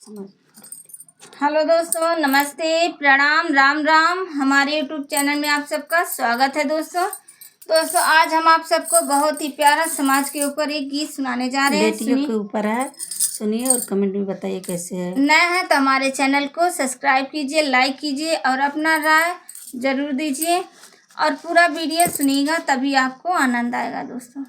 Hello दोस्तों, नमस्ते, प्रणाम, राम राम। हमारे यूट्यूब चैनल में आप सबका स्वागत है। दोस्तों आज हम आप सबको बहुत ही प्यारा समाज के ऊपर एक गीत सुनाने जा रहे हैं। बेटियों के ऊपर है, सुनिए और कमेंट में बताइए कैसे है। नए हैं तो हमारे चैनल को सब्सक्राइब कीजिए, लाइक कीजिए और अपना राय जरूर दीजिए और पूरा वीडियो सुनिएगा, तभी आपको आनंद आएगा। दोस्तों,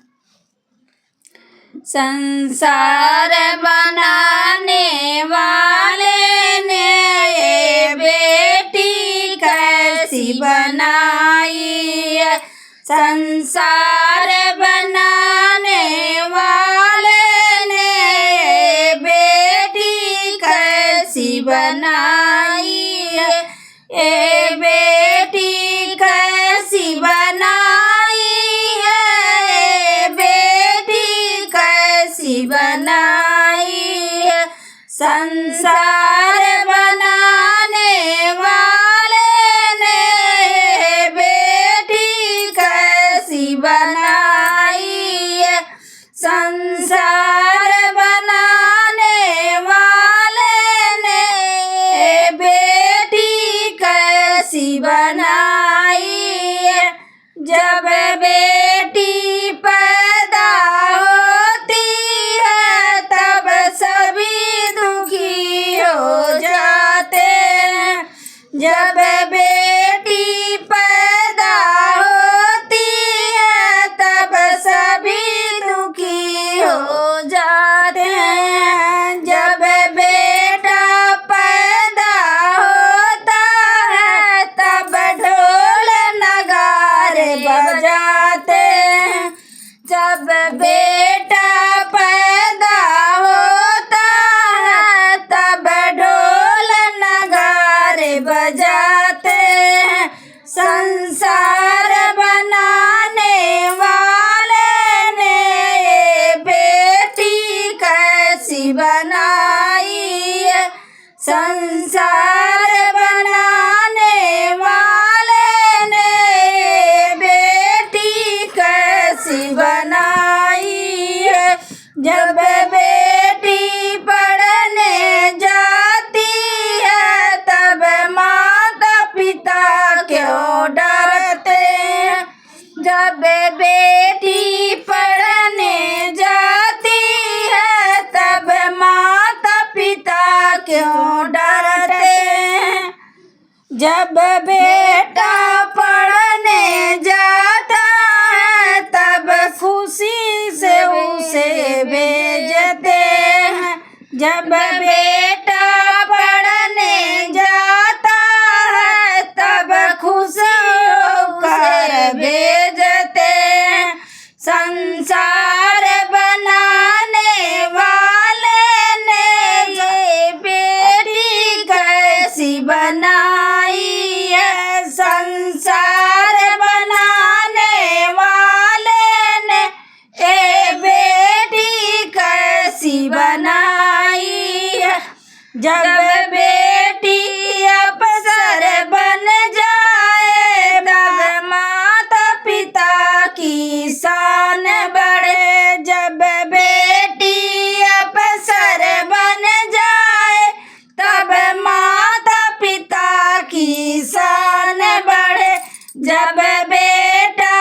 संसार बनाने वाले ने बेटी कैसी बनाई है। संसार बनाने वाले ने बेटी कैसी बनाई है। ए बेटी कैसी बनाई है, बेटी कैसी बनाई है। संसार बनाने वाले ने बेटी कैसी बनाई है। संसार बनाने वाले ने बेटी कैसी बनाई है। जब बेटी पैदा होती है तब सभी दुखी हो जाते हैं। जब बेटी पैदा होती है तब सभी दुखी हो जाते हैं। जब बेटा पैदा होता है तब ढोल नगारे बजाते हैं। जब बेटा पैदा होता है तब ढोल नगारे बजाते हैं। संसार बनाने वाले ने बेटी कैसी बनाई है। संसार बनाने वाले ने बेटी कैसी बनाई है। जब बेटी पढ़ने जाती है तब माता पिता क्यों डरते हैं। जब बेटी पढ़ने जाती है तब माता पिता क्यों डरते हैं। जब बेटा पढ़ने जाता है तब खुशी से उसे भेजते हैं। जब बेटा पढ़ने जाता है तब खुशी होकर भेजते हैं। संसार बनाने वाले ने ये बेटी कैसी बनाई है। संसार बनाने वाले ने ये बेटी कैसी बनाई है। जब बेटी अफसर बन जाए तब माता पिता की शान बढ़े। जब बेटी अफसर बन जाए तब माता पिता की शान बढ़े। जब बेटा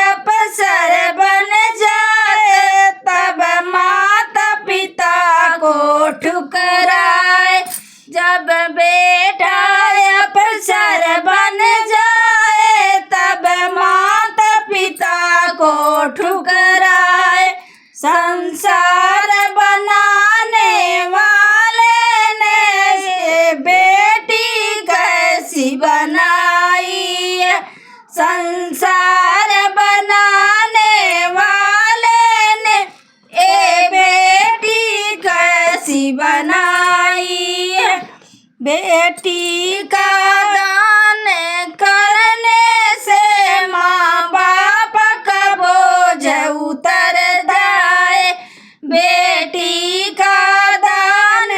अफसर बन जाए तब माता पिता को ठुकराए। जब बेटा अफसर बन जाए तब माता पिता को ठुकराए। संसार बनाने वाले ने बेटी कैसी बनाई है। संसार बनाने वाले ने ए बेटी कैसी बनाई है। बेटी का दान करने से माँ बाप का बोझ उतरता है। बेटी का दान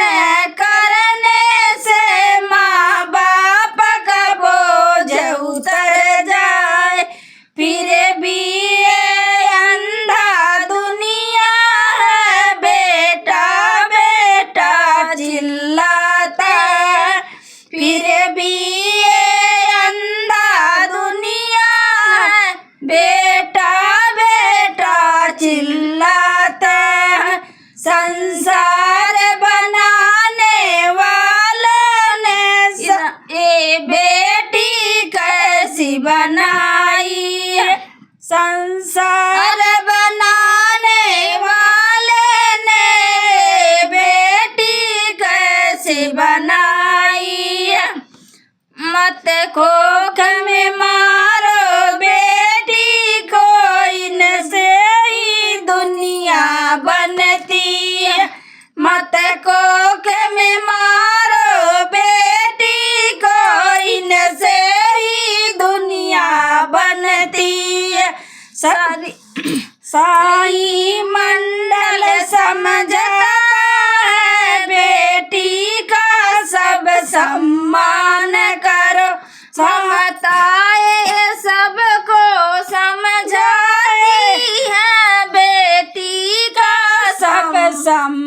करने से माँ बाप का बोझ उतर जाए। फिर भी ये अंधा दुनिया है, बेटा बेटा चिल्लाता चिल्लाता है, फिर भी ये अंधा दुनिया है, बेटा बेटा चिल्लाता है। संसार बनाने वालों ने ये बेटी कैसी बनाई है, संसार बनाने वाले ने बेटी कैसी बनाई है। मत खोख में मारो बेटी को, इनसे ही दुनिया बनती है। मत खोख में मारो बेटी को, इनसे ही दुनिया बनती है। साईं मंडल समझता है, बेटी का सब सम्मान करो, समताए सबको समझाती है, बेटी का सब सम्मान